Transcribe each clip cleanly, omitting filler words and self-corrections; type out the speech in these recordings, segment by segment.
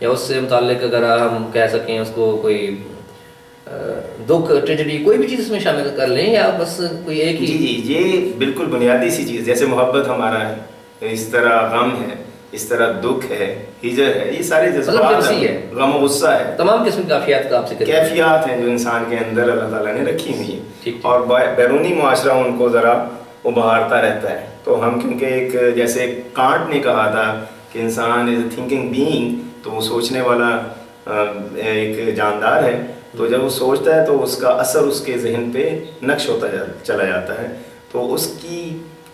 یا اس سے متعلق اگر ہم کہہ سکیں اس کو کوئی دکھ ٹریجڈی کوئی بھی چیز اس میں شامل کر لیں یا بس کوئی ایک ہی؟ جی یہ بالکل بنیادی سی چیز، جیسے محبت ہمارا ہے، اس طرح غم ہے، اس طرح دکھ ہے، ہجر ہے، یہ سارے جذبات ہیں، غم و غصہ ہے، تمام قسم کی کیفیات کا آپ سے کیفیات ہیں جو انسان کے اندر اللہ تعالیٰ نے رکھی ہوئی ہیں، اور بیرونی معاشرہ ان کو ذرا ابھارتا رہتا ہے۔ تو ہم کیونکہ ایک جیسے کانٹ نے کہا تھا کہ انسان از اے تھنکنگ بینگ، تو وہ سوچنے والا ایک جاندار ہے، تو جب وہ سوچتا ہے تو اس کا اثر اس کے ذہن پہ نقش ہوتا چلا جاتا ہے، تو اس کی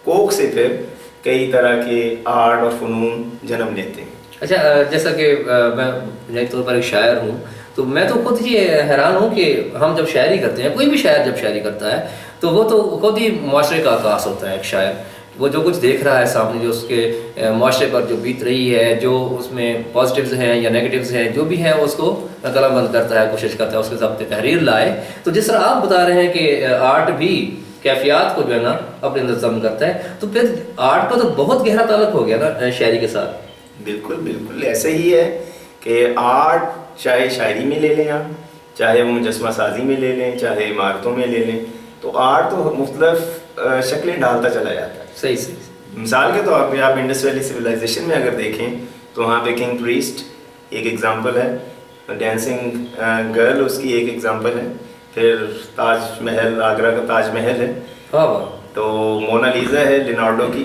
کوکھ سے پھر کئی طرح کے آرٹ اور فنون جنم لیتے ہیں۔ اچھا، جیسا کہ میں ایک طور پر ایک شاعر ہوں، تو میں تو خود ہی حیران ہوں کہ ہم جب شاعری کرتے ہیں، کوئی بھی شاعر جب شاعری کرتا ہے تو وہ تو خود ہی معاشرے کا عکاس ہوتا ہے۔ ایک شاعر وہ جو کچھ دیکھ رہا ہے سامنے، جو اس کے معاشرے پر جو بیت رہی ہے، جو اس میں پازیٹیوز ہیں یا نیگیٹیوز ہیں، جو بھی ہیں اس کو قلم بند کرتا ہے، کوشش کرتا ہے اس کے ضابط تحریر لائے۔ تو جس طرح آپ بتا رہے ہیں کہ آرٹ بھی کیفیات کو جو ہے نا اپنے اندر ضم کرتا ہے، تو پھر آرٹ کا تو بہت گہرا تعلق ہو گیا نا شاعری کے ساتھ۔ بالکل بالکل ایسے ہی ہے کہ آرٹ چاہے شاعری میں لے لیں آپ، چاہے وہ مجسمہ سازی میں لے لیں، چاہے عمارتوں میں لے لیں، تو آرٹ تو مختلف شکلیں ڈالتا چلا جاتا ہے۔ صحیح۔ مثال کے طور پہ آپ انڈس ویلی سویلائزیشن میں اگر دیکھیں تو وہاں پہ کنگ پریسٹ ایک ایگزامپل ہے، ڈینسنگ گرل اس کی ایک ایگزامپل ہے، پھر تاج محل، آگرہ کا تاج محل ہے، تو مونا لیزا ہے لینارڈو کی،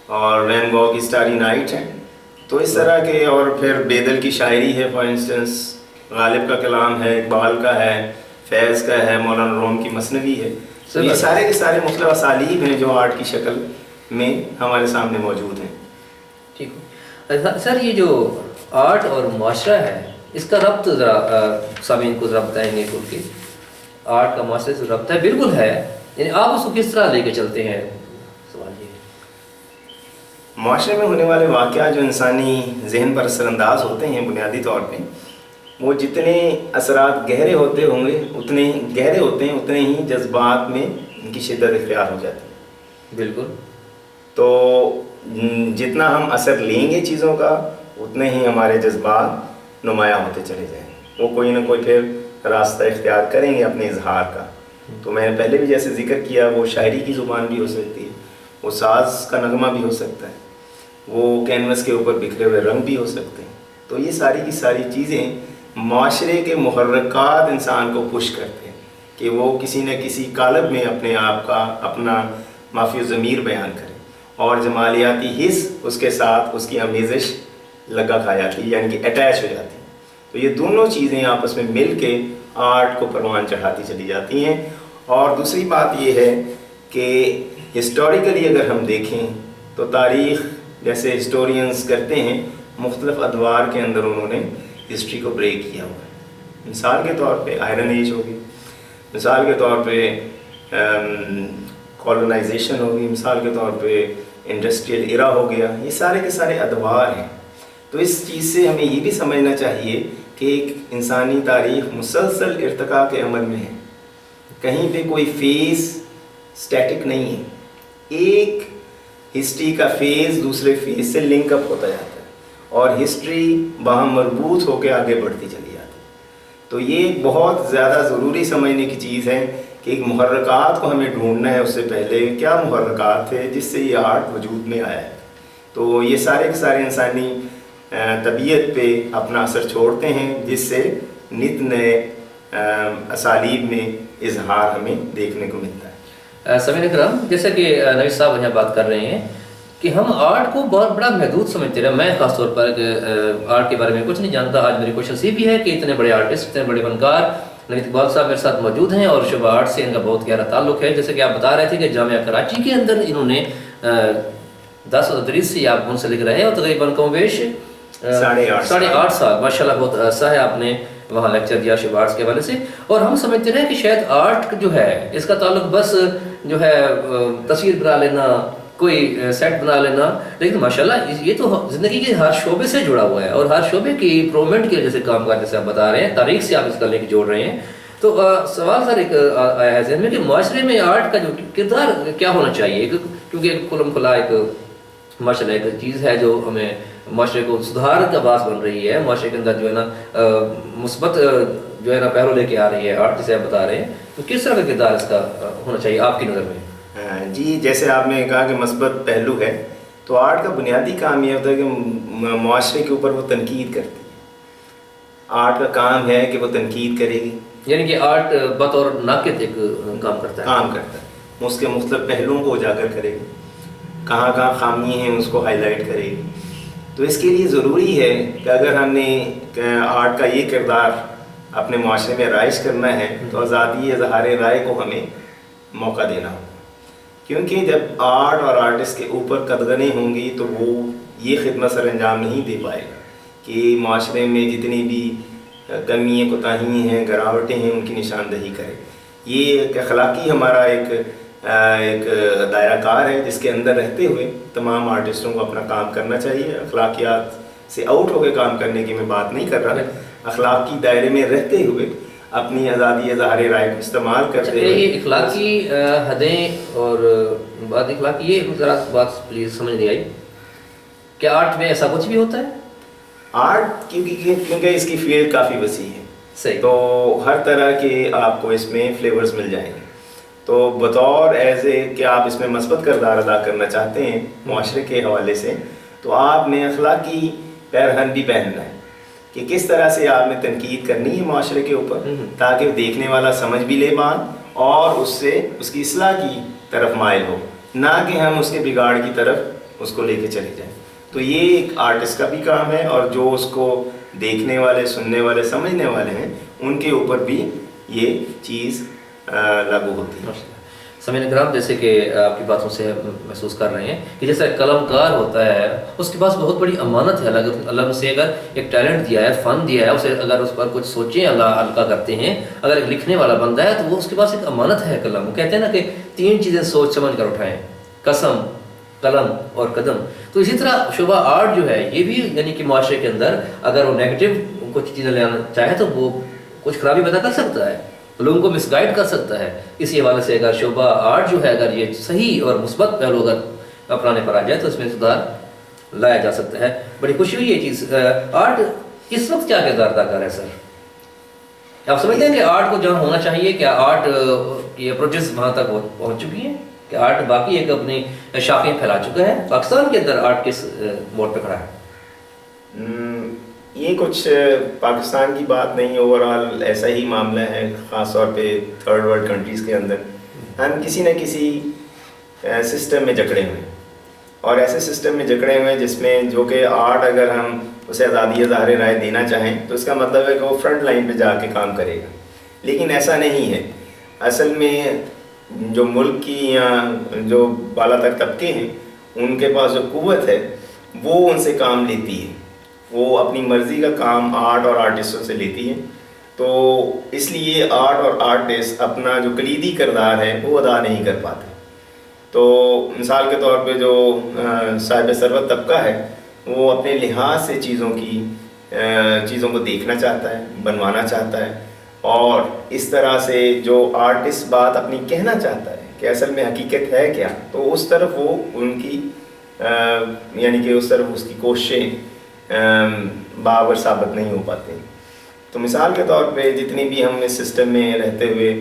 اور وین گوگ کی اسٹاری نائٹ ہے۔ تو اس طرح کے، اور پھر بیدل کی شاعری ہے، فار انسٹنس غالب کا کلام ہے، اقبال کا ہے، فیض کا ہے، مولانا روم کی مثنوی ہے۔ یہ سارے کے سارے مختلف اسالیب ہیں جو آرٹ کی شکل میں ہمارے سامنے موجود ہیں۔ ٹھیک ہے سر، یہ جو آرٹ اور معاشرہ ہے اس کا ربط ذرا سامعین کو ذرا بتائیں گے کھول کے۔ آرٹ کا معاشرے سے ربط ہے، بالکل ہے، یعنی آپ اس کو کس طرح لے کے چلتے ہیں؟ سوال یہ معاشرے میں ہونے والے واقعات جو انسانی ذہن پر اثر انداز ہوتے ہیں، بنیادی طور پہ وہ جتنے اثرات گہرے ہوتے ہیں اتنے ہی جذبات میں ان کی شدت اختیار ہو جاتی ہے۔ بالکل۔ تو جتنا ہم اثر لیں گے چیزوں کا، اتنے ہی ہمارے جذبات نمایاں ہوتے چلے جائیں گے، وہ کوئی نہ کوئی پھر راستہ اختیار کریں گے اپنے اظہار کا۔ تو میں نے پہلے بھی جیسے ذکر کیا، وہ شاعری کی زبان بھی ہو سکتی ہے، وہ ساز کا نغمہ بھی ہو سکتا ہے، وہ کینوس کے اوپر بکھرے ہوئے رنگ بھی ہو سکتے ہیں۔ تو یہ ساری کی ساری چیزیں معاشرے کے محرکات انسان کو پش کرتے ہیں کہ وہ کسی نہ کسی قالب میں اپنے آپ کا اپنا مافی و ضمیر بیان کرے، اور جمالیاتی حص اس کے ساتھ اس کی آمیزش لگا کھا جاتی ہے، یعنی کہ اٹیچ ہو جاتی ہے۔ تو یہ دونوں چیزیں آپس میں مل کے آرٹ کو پروان چڑھاتی چلی جاتی ہیں۔ اور دوسری بات یہ ہے کہ ہسٹوریکلی اگر ہم دیکھیں تو تاریخ جیسے ہسٹورینز کرتے ہیں، مختلف ادوار کے اندر انہوں نے ہسٹری کو بریک کیا ہوا ہے۔ مثال کے طور پہ آئرن ایج ہوگی، مثال کے طور پہ کالونائزیشن ہوگی، مثال کے طور پہ انڈسٹریل ایرا ہو گیا، یہ سارے کے سارے ادوار ہیں۔ تو اس چیز سے ہمیں یہ بھی سمجھنا چاہیے کہ ایک انسانی تاریخ مسلسل ارتقاء کے عمل میں ہے، کہیں پہ کوئی فیز سٹیٹک نہیں ہے، ایک ہسٹری کا فیز دوسرے فیز سے لنک اپ ہوتا جاتا ہے، اور ہسٹری باہم مربوط ہو کے آگے بڑھتی چلی جاتی ہے۔ تو یہ بہت زیادہ ضروری سمجھنے کی چیز ہے کہ ایک محرکات کو ہمیں ڈھونڈنا ہے، اس سے پہلے کیا محرکات تھے جس سے یہ آرٹ وجود میں آیا ہے۔ تو یہ سارے کے سارے انسانی طبیعت پہ اپنا اثر چھوڑتے ہیں، جس سے نت نئے اسالیب میں اظہار ہمیں دیکھنے کو ملتا ہے۔ سامعین کرام، جیسا کہ نوید صاحب یہاں بات کر رہے ہیں کہ ہم آرٹ کو بہت بڑا محدود سمجھتے رہے، میں خاص طور پر آرٹ کے بارے میں کچھ نہیں جانتا۔ آج میری کوشش یہ بھی ہے کہ اتنے بڑے آرٹسٹ، اتنے بڑے فنکار نوید اقبال صاحب میرے ساتھ موجود ہیں، اور شعبہ آرٹ سے ان کا بہت گہرا تعلق ہے۔ جیسے کہ آپ بتا رہے تھے کہ جامعہ کراچی کے اندر انہوں نے 10 تدریس سے آپ منسلک رہے، اور تقریباً کم بیش 8.5 سال ماشاء اللہ بہت عرصہ ہے آپ نے وہاں لیکچر دیا شعبہ آرٹس کے حوالے سے۔ اور ہم سمجھتے رہے کہ شاید آرٹ جو ہے اس کا تعلق بس جو ہے تصویر بنا لینا، کوئی سیٹ بنا لینا، لیکن ماشاءاللہ یہ تو زندگی کے ہر شعبے سے جڑا ہوا ہے، اور ہر شعبے کی امپرومنٹ کے جیسے کام کر جیسے آپ بتا رہے ہیں، تاریخ سے آپ اس کا لنک جوڑ رہے ہیں۔ تو سوال سر ایک آیا ہے ذہن میں کہ معاشرے میں آرٹ کا جو کردار کیا ہونا چاہیے، کیونکہ ایک کھلم کھلا ایک ماشاء اللہ ایک چیز ہے جو ہمیں معاشرے کو سدھار کا باعث بن رہی ہے، معاشرے کے اندر جو ہے نا مثبت جو ہے نا پہلو لے کے آ رہی ہے آرٹ، جسے آپ بتا رہے ہیں، تو کس طرح کا کردار اس کا ہونا چاہیے آپ کی نظر میں؟ جی جیسے آپ نے کہا کہ مثبت پہلو ہے، تو آرٹ کا بنیادی کام یہ ہوتا ہے کہ معاشرے کے اوپر وہ تنقید کرتی ہے. آرٹ کا کام ہے کہ وہ تنقید کرے گی، یعنی کہ آرٹ بطور ناقد ایک کام کرتا ہے، اس کے مختلف پہلوؤں کو اجاگر کرے گی، کہاں کہاں خامی ہیں اس کو ہائی لائٹ کرے گی. تو اس کے لیے ضروری ہے کہ اگر ہم نے آرٹ کا یہ کردار اپنے معاشرے میں رائج کرنا ہے تو آزادی اظہار رائے کو ہمیں موقع دینا ہوگا. کیونکہ جب آرٹ اور آرٹسٹ کے اوپر قدغنیں ہوں گی تو وہ یہ خدمت سر انجام نہیں دے پائے گا کہ معاشرے میں جتنی بھی کمیاں کوتاہیاں ہیں گراوٹیں ہیں ان کی نشاندہی کرے. یہ ایک اخلاقی ہمارا ایک دائرہ کار ہے جس کے اندر رہتے ہوئے تمام آرٹسٹوں کو اپنا کام کرنا چاہیے. اخلاقیات سے آؤٹ ہو کے کام کرنے کی میں بات نہیں کر رہا، اخلاقی دائرے میں رہتے ہوئے اپنی آزادی اظہار رائے کو استعمال کرتے ہوئے. یہ اخلاقی حدیں اور بات اخلاقی، یہ ذرا بات پلیز سمجھ نہیں آئی، کیا آرٹ میں ایسا کچھ بھی ہوتا ہے؟ آرٹ کیونکہ اس کی فیلڈ کافی وسیع ہے، صحیح، تو ہر طرح کے آپ کو اس میں فلیورز مل جائیں گے. تو بطور ایز اے کہ آپ اس میں مثبت کردار ادا کرنا چاہتے ہیں معاشرے کے حوالے سے، تو آپ نے اخلاقی پیرہن بھی پہننا ہے کہ کس طرح سے آپ نے تنقید کرنی ہے معاشرے کے اوپر تاکہ دیکھنے والا سمجھ بھی لے بات اور اس سے اس کی اصلاح کی طرف مائل ہو، نہ کہ ہم اس کے بگاڑ کی طرف اس کو لے کے چلے جائیں. تو یہ ایک آرٹسٹ کا بھی کام ہے، اور جو اس کو دیکھنے والے، سننے والے، سمجھنے والے ہیں ان کے اوپر بھی یہ چیز لاگو ہوتی ہے. سامعین کرام، جیسے کہ آپ کی باتوں سے محسوس کر رہے ہیں کہ جیسا قلم کار ہوتا ہے اس کے پاس بہت بڑی امانت ہے. اللہ نے اسے اگر ایک ٹیلنٹ دیا ہے، فن دیا ہے، اسے اگر اس پر کچھ سوچیں اللہ ہلکا کرتے ہیں، اگر ایک لکھنے والا بندہ ہے تو وہ اس کے پاس ایک امانت ہے قلم. وہ کہتے ہیں نا کہ 3 چیزیں سوچ سمجھ کر اٹھائیں، قسم، قلم اور قدم. تو اسی طرح شعبہ آرٹ جو ہے یہ بھی یعنی کہ معاشرے کے اندر اگر وہ نیگیٹو کچھ چیزیں لانا چاہے تو وہ کچھ خرابی پیدا کر سکتا ہے، لوگوں کو مس گائڈ کر سکتا ہے. اسی حوالے سے اگر شعبہ آرٹ جو ہے اگر یہ صحیح اور مثبت پہلو اگر اپنانے پر آ جائے تو اس میں سدھار لایا جا سکتا ہے. بڑی خوشی ہوئی یہ چیز. آرٹ اس وقت کیا کردار ادا کر رہا ہے سر؟ آپ سمجھتے ہیں کہ آرٹ کو جہاں ہونا چاہیے، کیا آرٹ کی اپروچز وہاں تک پہنچ چکی ہیں کہ آرٹ باقی ایک اپنی شاخیں پھیلا چکا ہے؟ پاکستان کے اندر آرٹ کس موڑ پہ کھڑا ہے؟ یہ کچھ پاکستان کی بات نہیں، اوور آل ایسا ہی معاملہ ہے، خاص طور پہ تھرڈ ورلڈ کنٹریز کے اندر ہم کسی نہ کسی سسٹم میں جکڑے ہوئے ہیں، اور ایسے سسٹم میں جکڑے ہوئے ہیں جس میں جو کہ آرٹ اگر ہم اسے آزادی اظہار رائے دینا چاہیں تو اس کا مطلب ہے کہ وہ فرنٹ لائن پہ جا کے کام کرے گا، لیکن ایسا نہیں ہے. اصل میں جو ملک کی یا جو بالا تر طبقے ہیں ان کے پاس جو قوت ہے وہ ان سے کام لیتی ہے، وہ اپنی مرضی کا کام آرٹ اور آرٹسٹوں سے لیتی ہے. تو اس لیے آرٹ اور آرٹسٹ اپنا جو کلیدی کردار ہے وہ ادا نہیں کر پاتے. تو مثال کے طور پہ جو صاحب ثروت طبقہ ہے وہ اپنے لحاظ سے چیزوں کو دیکھنا چاہتا ہے، بنوانا چاہتا ہے، اور اس طرح سے جو آرٹسٹ بات اپنی کہنا چاہتا ہے کہ اصل میں حقیقت ہے کیا، تو اس طرف وہ ان کی یعنی کہ اس طرف اس کی کوششیں باور ثابت نہیں ہو پاتے. تو مثال کے طور پہ جتنی بھی ہم اس سسٹم میں رہتے ہوئے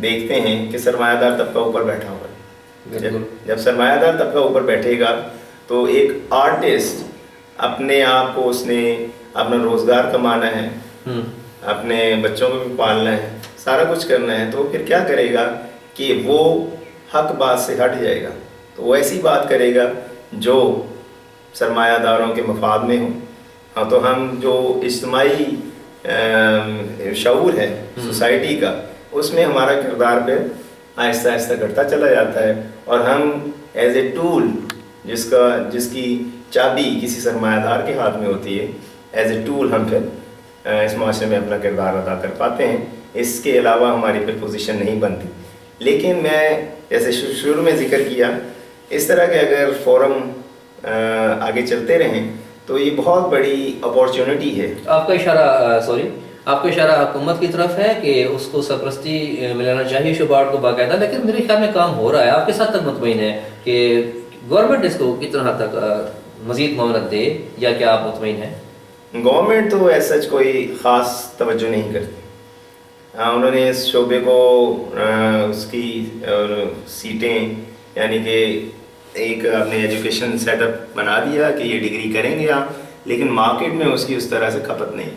دیکھتے ہیں کہ سرمایہ دار طبقہ اوپر بیٹھا ہوا ہے. جب سرمایہ دار طبقہ اوپر بیٹھے گا تو ایک آرٹسٹ اپنے آپ کو اس نے اپنا روزگار کمانا ہے، اپنے بچوں کو بھی پالنا ہے، سارا کچھ کرنا ہے، تو پھر کیا کرے گا کہ وہ حق بات سے ہٹ جائے گا. تو وہ ایسی بات کرے گا جو سرمایہ داروں کے مفاد میں ہوں. ہاں، تو ہم جو اجتماعی شعور ہے سوسائٹی کا، اس میں ہمارا کردار پہ آہستہ آہستہ گھٹتا چلا جاتا ہے، اور ہم ایز اے ٹول جس کی چابی کسی سرمایہ دار کے ہاتھ میں ہوتی ہے، ایز اے ٹول ہم پھر اس معاشرے میں اپنا کردار ادا کر پاتے ہیں. اس کے علاوہ ہماری پھر پوزیشن نہیں بنتی. لیکن میں جیسے شروع میں ذکر کیا، اس طرح کے اگر فورم آگے چلتے رہیں تو یہ بہت بڑی اپورچونٹی ہے. آپ کا اشارہ حکومت کی طرف ہے کہ اس کو سرپرستی ملانا چاہیے شعبہ آرٹ کو باقاعدہ، لیکن میرے خیال میں کام ہو رہا ہے. آپ کس حد تک مطمئن ہے کہ گورنمنٹ اس کو کتنا حد تک مزید معاونت دے یا کیا آپ مطمئن ہیں؟ گورنمنٹ تو ایز سچ کوئی خاص توجہ نہیں کرتی. انہوں نے اس شعبے کو اس کی سیٹیں یعنی کہ ایک اپنے ایجوکیشن سیٹ اپ بنا دیا کہ یہ ڈگری کریں گے آپ, لیکن مارکیٹ میں اس کی اس طرح سے کھپت نہیں,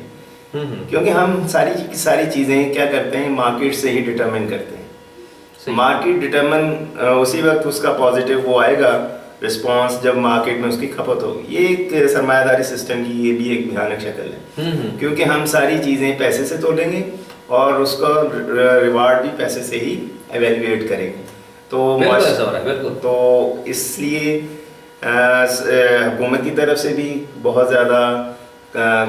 کیونکہ ہم ساری چیزیں کیا کرتے ہیں مارکیٹ سے ہی ڈٹرمن کرتے ہیں. مارکیٹ ڈٹرمن اسی وقت اس کا پازیٹیو وہ آئے گا رسپانس جب مارکیٹ میں اس کی کھپت ہوگی. یہ ایک سرمایہ داری سسٹم کی یہ بھی ایک بھیانک شکل ہے, کیونکہ ہم ساری چیزیں پیسے سے تولیں گے اور اس کا ریوارڈ بھی پیسے سے ہی ایویلیویٹ کریں گے. تو اس لیے حکومت کی طرف سے بھی بہت زیادہ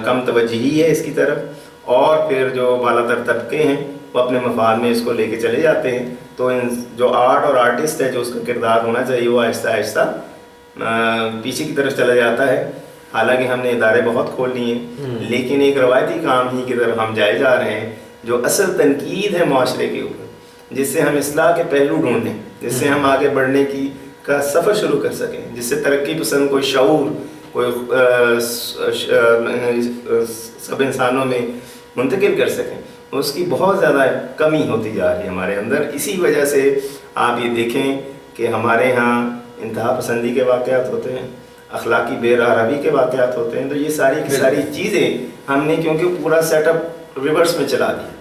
کم توجہی ہے اس کی طرف, اور پھر جو بالا تر طبقے ہیں وہ اپنے مفاد میں اس کو لے کے چلے جاتے ہیں. تو جو آرٹ اور آرٹسٹ ہے جو اس کا کردار ہونا چاہیے وہ آہستہ آہستہ پیچھے کی طرف چلا جاتا ہے. حالانکہ ہم نے ادارے بہت کھول لیے ہیں, لیکن ایک روایتی کام ہی کی طرف ہم جائے جا رہے ہیں جو اصل تنقید ہے معاشرے کے اوپر, جس سے ہم اصلاح کے پہلو ڈھونڈیں, جس سے ہم آگے بڑھنے کا سفر شروع کر سکیں, جس سے ترقی پسند کوئی شعور کوئی سب انسانوں میں منتقل کر سکیں. اس کی بہت زیادہ کمی ہوتی جا رہی ہے ہمارے اندر. اسی وجہ سے آپ یہ دیکھیں کہ ہمارے ہاں انتہا پسندی کے واقعات ہوتے ہیں, اخلاقی بے راہروی کے واقعات ہوتے ہیں. تو یہ ساری چیزیں ہم نے کیونکہ پورا سیٹ اپ ریورس میں چلا دیا.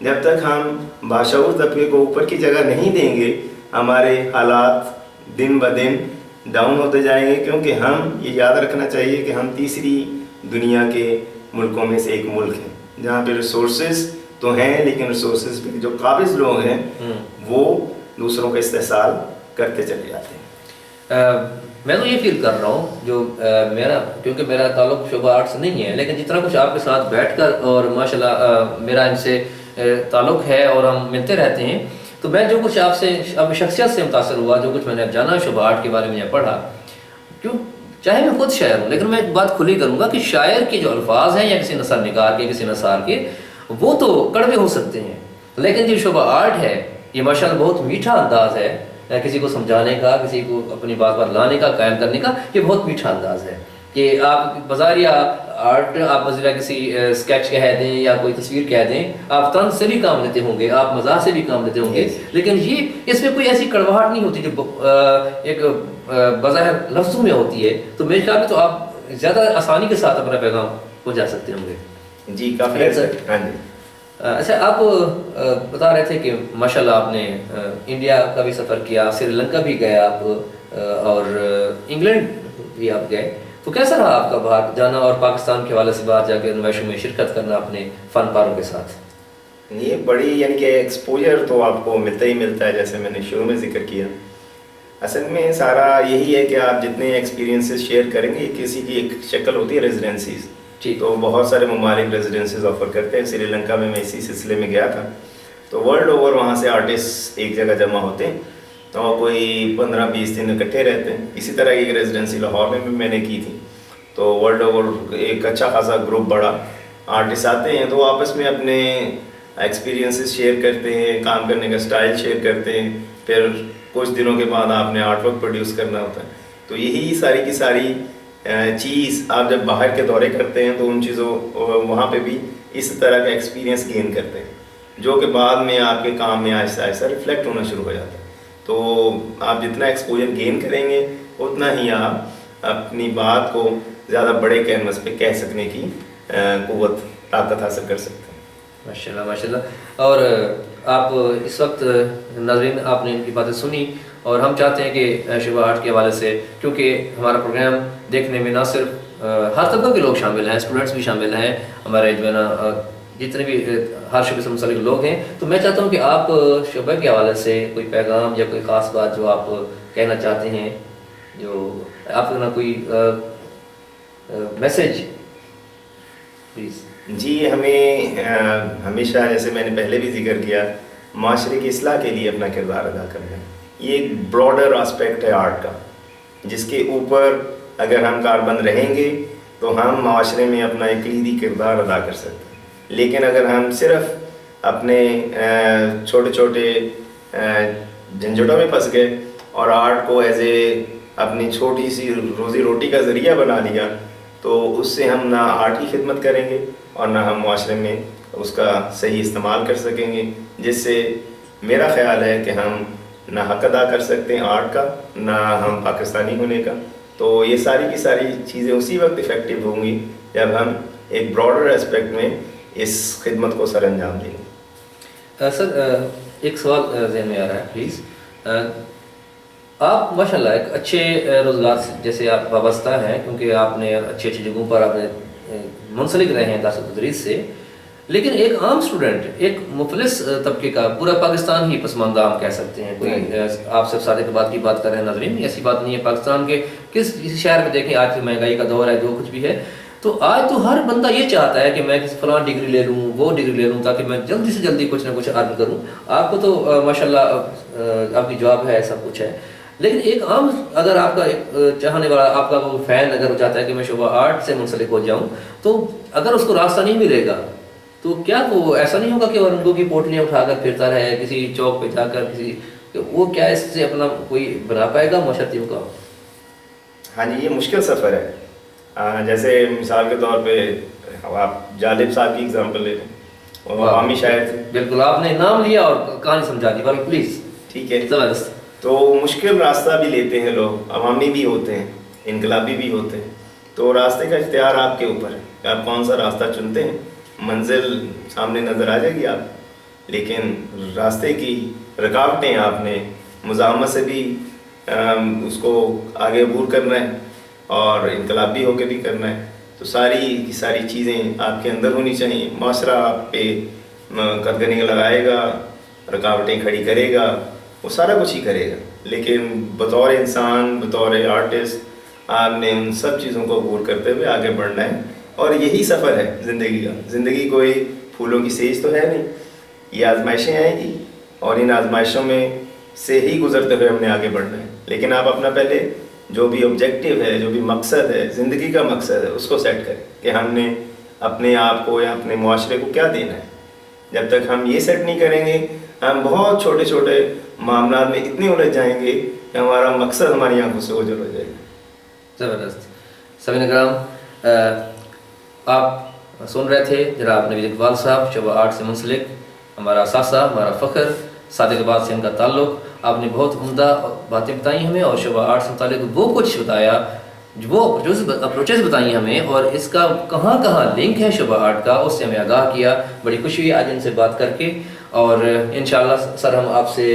جب تک ہم باشعور طبقے کو اوپر کی جگہ نہیں دیں گے ہمارے حالات دن بدن ڈاؤن ہوتے جائیں گے, کیونکہ ہم یہ یاد رکھنا چاہیے کہ ہم تیسری دنیا کے ملکوں میں سے ایک ملک ہیں جہاں پہ ریسورسز تو ہیں, لیکن ریسورسز پہ جو قابض لوگ ہیں وہ دوسروں کا استحصال کرتے چلے جاتے ہیں. میں تو یہ فیل کر رہا ہوں جو کیونکہ میرا تعلق شعبہ آرٹ سے نہیں ہے, لیکن جتنا کچھ آپ کے ساتھ بیٹھ کر اور ماشاءاللہ میرا ان سے تعلق ہے اور ہم ملتے رہتے ہیں, تو میں جو کچھ آپ سے اپنی شخصیت سے متاثر ہوا, جو کچھ میں نے جانا شعبہ آرٹ کے بارے میں پڑھا, کیوں چاہے میں خود شاعر ہوں, لیکن میں ایک بات کھلی کروں گا کہ شاعر کے جو الفاظ ہیں یا کسی نثر نگار کے کسی نثار کے وہ تو کڑوے ہو سکتے ہیں, لیکن جو شعبہ آرٹ ہے یہ ماشاءاللہ بہت میٹھا انداز ہے کسی کو سمجھانے کا, کسی کو اپنی بات پر لانے کا, قائم کرنے کا. یہ بہت میٹھا انداز ہے کہ آپ بظاہر آرٹ آپ بظاہر کسی اسکیچ کہہ دیں یا کوئی تصویر کہہ دیں, آپ طنز سے بھی کام لیتے ہوں گے, آپ مزاح سے بھی کام لیتے ہوں گے, لیکن یہ اس میں کوئی ایسی کڑواہٹ نہیں ہوتی جو ایک بظاہر لفظوں میں ہوتی ہے. تو میرے خیال میں تو آپ زیادہ آسانی کے ساتھ اپنا پیغام پہنچا سکتے ہوں گے. جی کافی ہاں جی. اچھا, آپ بتا رہے تھے کہ ماشاءاللہ آپ نے انڈیا کا بھی سفر کیا, سری لنکا بھی گئے آپ, اور انگلینڈ بھی آپ گئے. تو کیسا رہا آپ کا باہر جانا اور پاکستان کے حوالے سے باہر جا کے نمائشوں میں شرکت کرنا اپنے فن پاروں کے ساتھ؟ یہ بڑی یعنی کہ ایکسپوجر تو آپ کو ملتا ہی ملتا ہے, جیسے میں نے شروع میں ذکر کیا. اصل میں سارا یہی ہے کہ آپ جتنے ایکسپیرینسز شیئر کریں گے, کسی کی ایک شکل ہوتی ہے ریزیڈنسیز. تو بہت سارے ممالک ریزیڈنسیز آفر کرتے ہیں. سری لنکا میں اسی سلسلے میں گیا تھا, تو ورلڈ اوور وہاں سے آرٹسٹ ایک جگہ جمع ہوتے ہیں اور کوئی 15-20 دن اکٹھے رہتے ہیں. اسی طرح کی ایک ریزیڈنسی لاہور میں بھی میں نے کی تھی. تو ورلڈ اوور ایک اچھا خاصا گروپ بڑا آرٹسٹ آتے ہیں, تو آپس میں اپنے ایکسپیرینسز شیئر کرتے ہیں, کام کرنے کا سٹائل شیئر کرتے ہیں. پھر کچھ دنوں کے بعد آپ نے آرٹ ورک پروڈیوس کرنا ہوتا ہے. تو یہی ساری کی ساری چیز آپ جب باہر کے دورے کرتے ہیں تو ان چیزوں وہاں پہ بھی اس طرح کا ایکسپیرینس گین کرتے ہیں, جو کہ بعد میں آپ کے کام میں آہستہ آہستہ ریفلیکٹ ہونا شروع ہو جاتا ہے. تو آپ جتنا ایکسپوجر گین کریں گے اتنا ہی آپ اپنی بات کو زیادہ بڑے کینوس پہ کہہ سکنے کی قوت طاقت حاصل کر سکتے ہیں. ماشاءاللہ ماشاءاللہ. اور آپ اس وقت ناظرین آپ نے ان کی باتیں سنی, اور ہم چاہتے ہیں کہ شعبہ آرٹ کے حوالے سے, کیونکہ ہمارا پروگرام دیکھنے میں نہ صرف ہر طبقے کے لوگ شامل ہیں, اسٹوڈنٹس بھی شامل ہیں, ہمارے جو ہے نا جتنے بھی ہر شعبے سے منسلک لوگ ہیں. تو میں چاہتا ہوں کہ آپ شعبہ کے حوالے سے کوئی پیغام یا کوئی خاص بات جو آپ کہنا چاہتے ہیں, جو آپ کا نا کوئی میسیج پلیز. جی, ہمیں ہمیشہ جیسے میں نے پہلے بھی ذکر کیا, معاشرے کی اصلاح کے لیے اپنا کردار ادا کرنا ہے. یہ ایک براڈر آسپیکٹ ہے آرٹ کا, جس کے اوپر اگر ہم کاربند رہیں گے تو ہم معاشرے میں اپنا ایک کلیدی کردار ادا کر سکتے ہیں. لیکن اگر ہم صرف اپنے چھوٹے چھوٹے جھنجھٹوں میں پھنس گئے اور آرٹ کو ایز اے اپنی چھوٹی سی روزی روٹی کا ذریعہ بنا لیا تو اس سے ہم نہ آرٹ کی خدمت کریں گے اور نہ ہم معاشرے میں اس کا صحیح استعمال کر سکیں گے، جس سے میرا خیال ہے کہ ہم نہ حق ادا کر سکتے ہیں آرٹ کا، نہ ہم پاکستانی ہونے کا۔ تو یہ ساری کی ساری چیزیں اسی وقت افیکٹو ہوں گی جب ہم ایک براڈر اسپیکٹ میں اس خدمت کو سر انجام دیں گے۔ سر ایک سوال ذہن میں آ رہا ہے پلیز، آپ ماشاءاللہ ایک اچھے روزگار جیسے آپ وابستہ ہیں، کیونکہ آپ نے اچھی اچھی جگہوں پر آپ نے منسلک رہے ہیں درس و تدریس سے، لیکن ایک عام اسٹوڈنٹ، ایک مفلس طبقے کا، پورا پاکستان ہی پسماندہ ہم کہہ سکتے ہیں، کوئی آپ صرف سادے کے بعد کی بات کر رہے ہیں ناظرین، ایسی بات نہیں ہے، پاکستان کے کسی شہر میں دیکھیں آج مہنگائی کا دور ہے، جو کچھ بھی ہے، تو آج تو ہر بندہ یہ چاہتا ہے کہ میں فلاں ڈگری لے لوں، وہ ڈگری لے لوں، تاکہ میں جلدی سے جلدی کچھ نہ کچھ ارن کروں۔ آپ کو تو ماشاءاللہ آپ کی جاب ہے، سب کچھ ہے، لیکن ایک عام اگر آپ کا ایک چاہنے والا، آپ کا وہ فین اگر چاہتا ہے کہ میں شعبہ آرٹ سے منسلک ہو جاؤں، تو اگر اس کو راستہ نہیں ملے گا تو کیا وہ ایسا نہیں ہوگا کہ اورنگوں کی پوٹلیاں اٹھا کر پھرتا رہے کسی چوک پہ جا کر، کسی وہ کیا اس سے اپنا کوئی بنا پائے گا معاشرتی کا؟ ہاں جی، یہ مشکل سفر ہے۔ جیسے مثال کے طور پہ آپ جالب صاحب کی اگزامپل لے لیں، وہ عوامی شاعر تھے۔ بالکل، آپ نے نام لیا اور کہانی سمجھا دی، بلکہ پلیز ٹھیک ہے، زبردست۔ تو مشکل راستہ بھی لیتے ہیں لوگ، عوامی بھی ہوتے ہیں، انقلابی بھی ہوتے ہیں، تو راستے کا اختیار آپ کے اوپر ہے کہ آپ کون سا راستہ چنتے ہیں۔ منزل سامنے نظر آ جائے گی آپ، لیکن راستے کی رکاوٹیں آپ نے مزاحمت سے بھی اس کو آگے عبور کرنا ہے اور انقلابی ہو کے بھی کرنا ہے، تو ساری کی ساری چیزیں آپ کے اندر ہونی چاہیے۔ معاشرہ آپ پہ قدغنیں لگائے گا، رکاوٹیں کھڑی کرے گا، وہ سارا کچھ ہی کرے گا، لیکن بطور انسان، بطور آرٹسٹ، آپ نے ان سب چیزوں کو عبور کرتے ہوئے آگے بڑھنا ہے، اور یہی سفر ہے زندگی کا۔ زندگی کوئی پھولوں کی سیج تو ہے نہیں، یہ آزمائشیں آئیں گی اور ان آزمائشوں میں سے ہی گزرتے ہوئے ہم نے آگے بڑھنا ہے، لیکن آپ اپنا پہلے جو بھی آبجیکٹیو ہے، جو بھی مقصد ہے، زندگی کا مقصد ہے، اس کو سیٹ کریں کہ ہم نے اپنے آپ کو یا اپنے معاشرے کو کیا دینا ہے۔ جب تک ہم یہ سیٹ نہیں کریں گے، ہم بہت چھوٹے چھوٹے معاملات میں اتنے الجھ جائیں گے کہ ہمارا مقصد ہماری آنکھوں سے اوجھل ہو جائے گا۔ زبردست۔ سامعین کرام، آپ سن رہے تھے جناب نوید اقبال صاحب، شعبہ آرٹ سے منسلک، ہمارا اثاثہ، ہمارا فخر، صادق آباد سے ان کا تعلق۔ آپ نے بہت عمدہ باتیں بتائی ہمیں، اور شعبہ آرٹ سے متعلق وہ کچھ بتایا، وہ اپروچز بتائیں ہمیں، اور اس کا کہاں کہاں لنک ہے شعبہ آرٹ کا، اس سے ہمیں آگاہ کیا۔ بڑی خوشی ہوئی آج ان سے بات کر کے، اور انشاءاللہ سر ہم آپ سے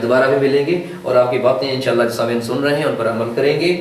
دوبارہ بھی ملیں گے، اور آپ کی باتیں انشاءاللہ جو سامعین سن رہے ہیں ان پر عمل کریں گے۔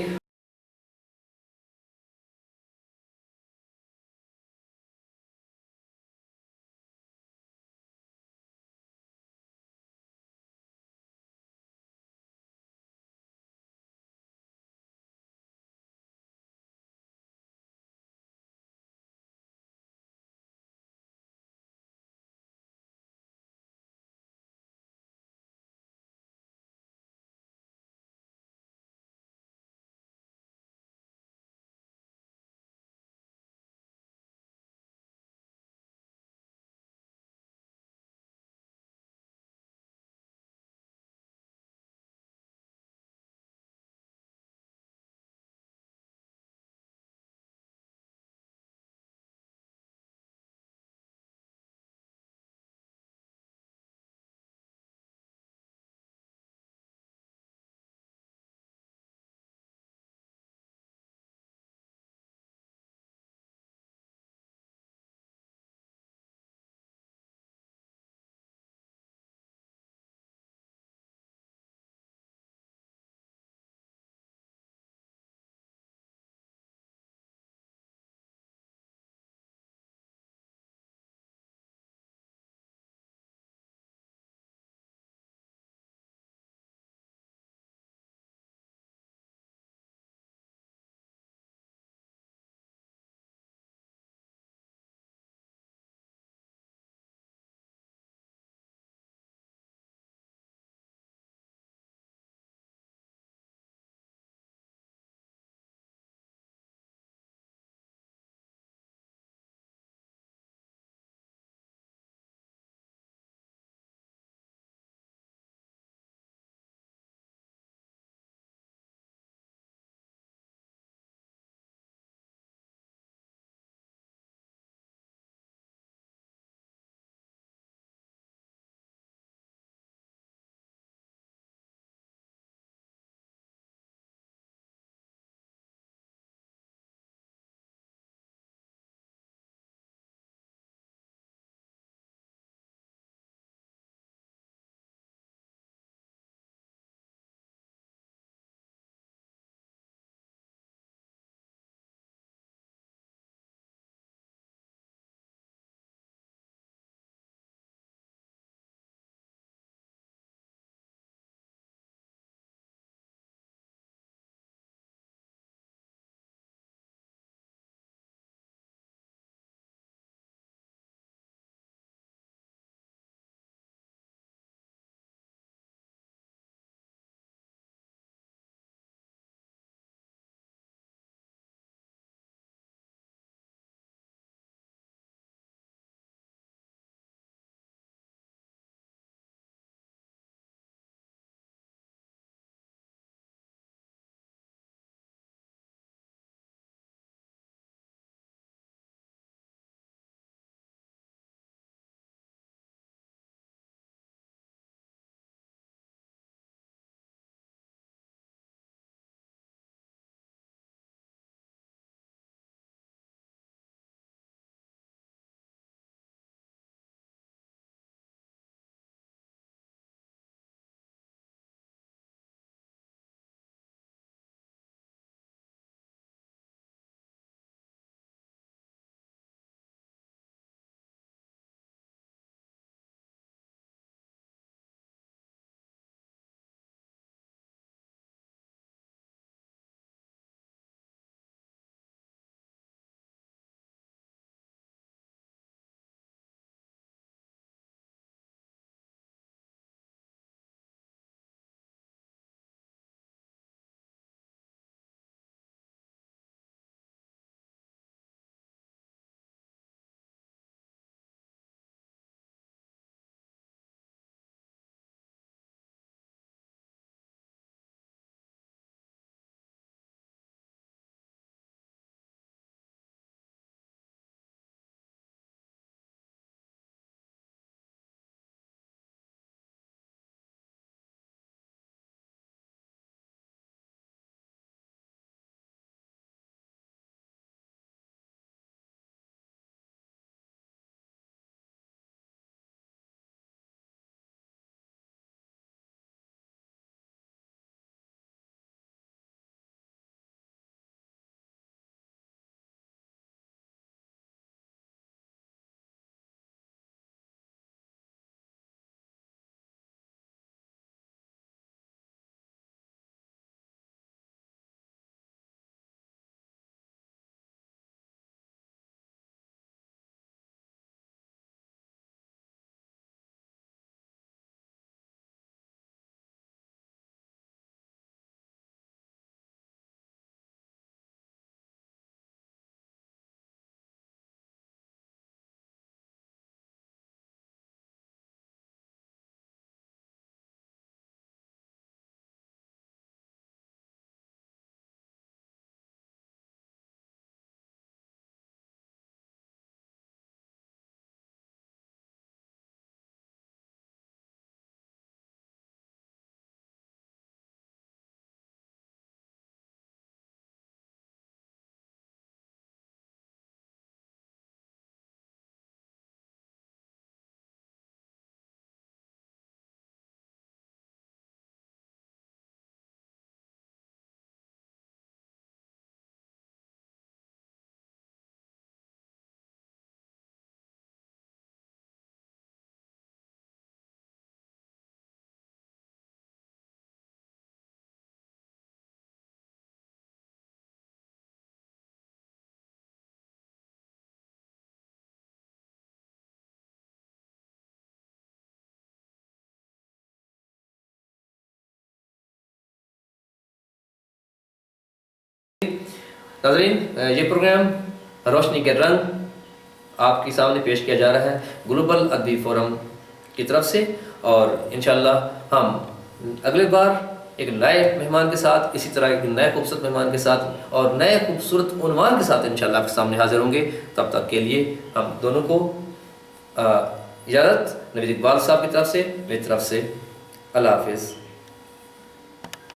ناظرین، یہ پروگرام روشنی کے رنگ آپ کے سامنے پیش کیا جا رہا ہے گلوبل ادبی فورم کی طرف سے، اور انشاءاللہ ہم اگلے بار ایک نئے مہمان کے ساتھ، اسی طرح ایک نئے خوبصورت مہمان کے ساتھ اور نئے خوبصورت عنوان کے ساتھ انشاءاللہ آپ کے سامنے حاضر ہوں گے۔ تب تک کے لیے ہم دونوں کو اجازت نوید اقبال صاحب کی طرف سے، میری طرف سے اللہ حافظ۔